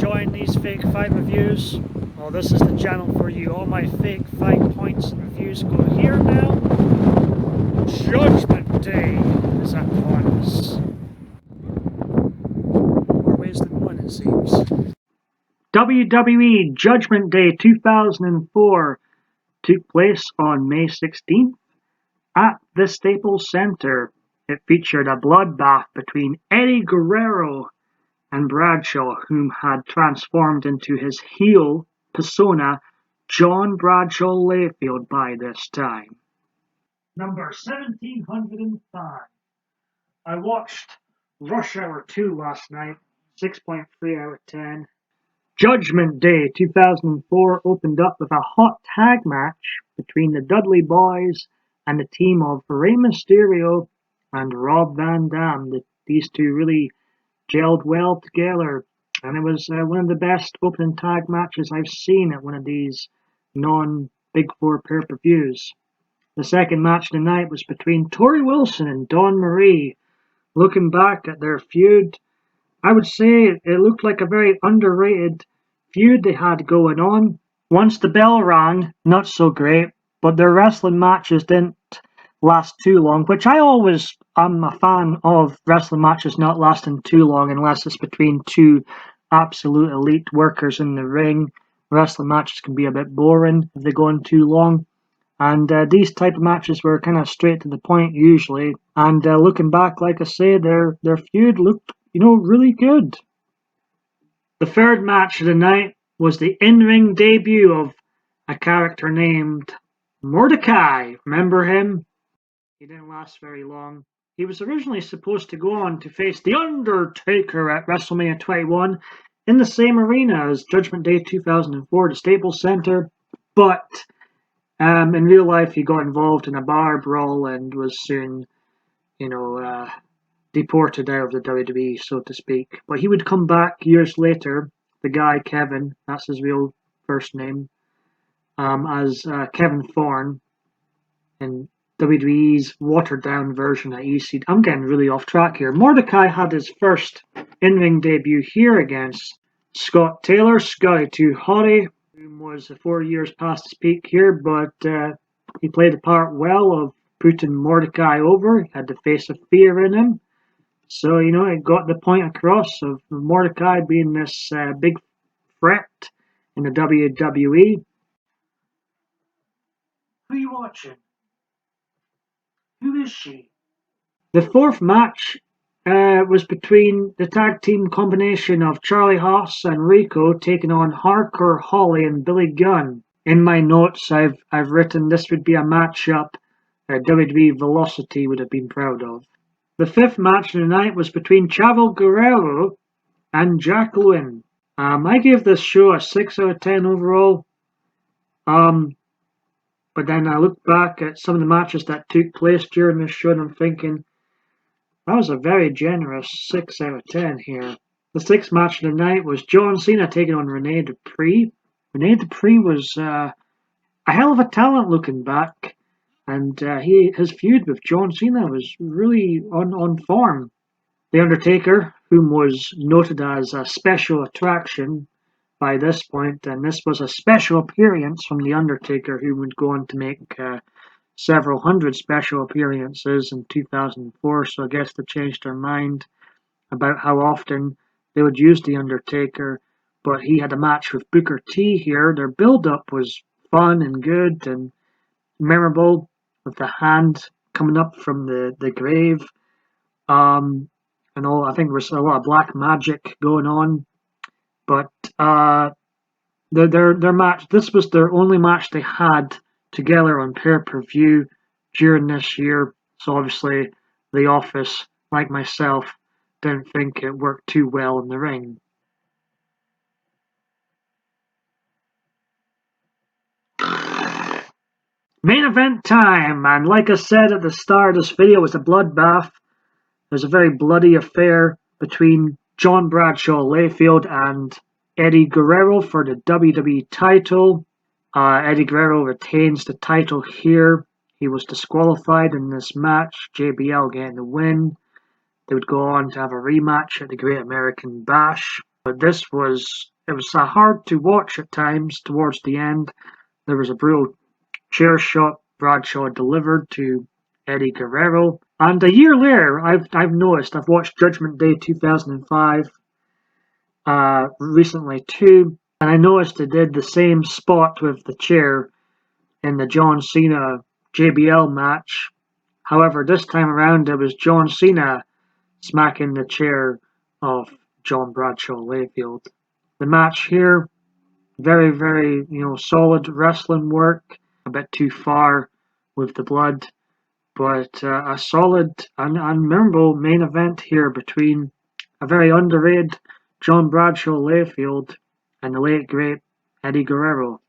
enjoying these fake fight reviews? Well, this is the channel for you. All my fake fight points and reviews go here now. Judgment Day is upon us. More ways than one, it seems. WWE Judgment Day 2004 took place on May 16th at the Staples Center. It featured a bloodbath between Eddie Guerrero and Bradshaw, whom had transformed into his heel persona, John Bradshaw Layfield, by this time. Number 1705. I watched Rush Hour 2 last night, 6.3 out of 10. Judgment Day 2004 opened up with a hot tag match between the Dudley Boys and the team of Rey Mysterio and Rob Van Dam. These two really gelled well together, and it was one of the best opening tag matches I've seen at one of these non-Big Four pay-per-views. The second match of the night was between Torrie Wilson and Dawn Marie. Looking back at their feud, I would say it looked like a very underrated feud they had going on. Once the bell rang, not so great, but their wrestling matches didn't last too long, which I'm a fan of wrestling matches not lasting too long unless it's between two absolute elite workers in the ring. Wrestling matches can be a bit boring if they go on too long, and these type of matches were kind of straight to the point usually, and looking back, like I say, their feud looked really good. The third match of the night was the in-ring debut of a character named Mordecai. Remember him? He didn't last very long. He was originally supposed to go on to face The Undertaker at WrestleMania 21 in the same arena as Judgment Day 2004, the Staples Center, but in real life he got involved in a bar brawl and was soon, deported out of the WWE, so to speak. But he would come back years later, the guy Kevin, that's his real first name, as Kevin Thorne in WWE's watered-down version of EC. I'm getting really off track here. Mordecai had his first in-ring debut here against Scott Taylor, Scotty 2 Hottie, who was 4 years past his peak here, but he played the part well of putting Mordecai over. He had the face of fear in him. So, it got the point across of Mordecai being this big threat in the WWE. Who are you watching? Who is she? The fourth match was between the tag team combination of Charlie Haas and Rico taking on Hardcore Holly and Billy Gunn. In my notes, I've written this would be a matchup WWE Velocity would have been proud of. The fifth match of the night was between Chavo Guerrero and Jacqueline. I gave this show a 6 out of 10 overall. But then I look back at some of the matches that took place during this show and I'm thinking, that was a very generous 6 out of 10 here. The sixth match of the night was John Cena taking on Rene Dupree. Rene Dupree was a hell of a talent looking back, and his feud with John Cena was really on form. The Undertaker, whom was noted as a special attraction by this point, and this was a special appearance from The Undertaker, who would go on to make several hundred special appearances in 2004, so I guess they changed their mind about how often they would use The Undertaker, but he had a match with Booker T here. Their build-up was fun and good and memorable, with the hand coming up from the grave. I think there was a lot of black magic going on, but their match, this was their only match they had together on pay-per-view during this year, so obviously The Office, like myself, didn't think it worked too well in the ring. Main event time, and like I said at the start of this video, it was a bloodbath. It was a very bloody affair between John Bradshaw Layfield and Eddie Guerrero for the WWE title. Eddie Guerrero retains the title here. He was disqualified in this match, JBL getting the win. They would go on to have a rematch at the Great American Bash. But this was It was hard to watch at times towards the end. There was a brutal chair shot Bradshaw delivered to Eddie Guerrero. And a year later, I've noticed, I've watched Judgment Day 2005 recently too, and I noticed they did the same spot with the chair in the John Cena JBL match. However, this time around it was John Cena smacking the chair of John Bradshaw Layfield. The match here, very, very, solid wrestling work. A bit too far with the blood, but a solid and memorable main event here between a very underrated John Bradshaw Layfield and the late great Eddie Guerrero.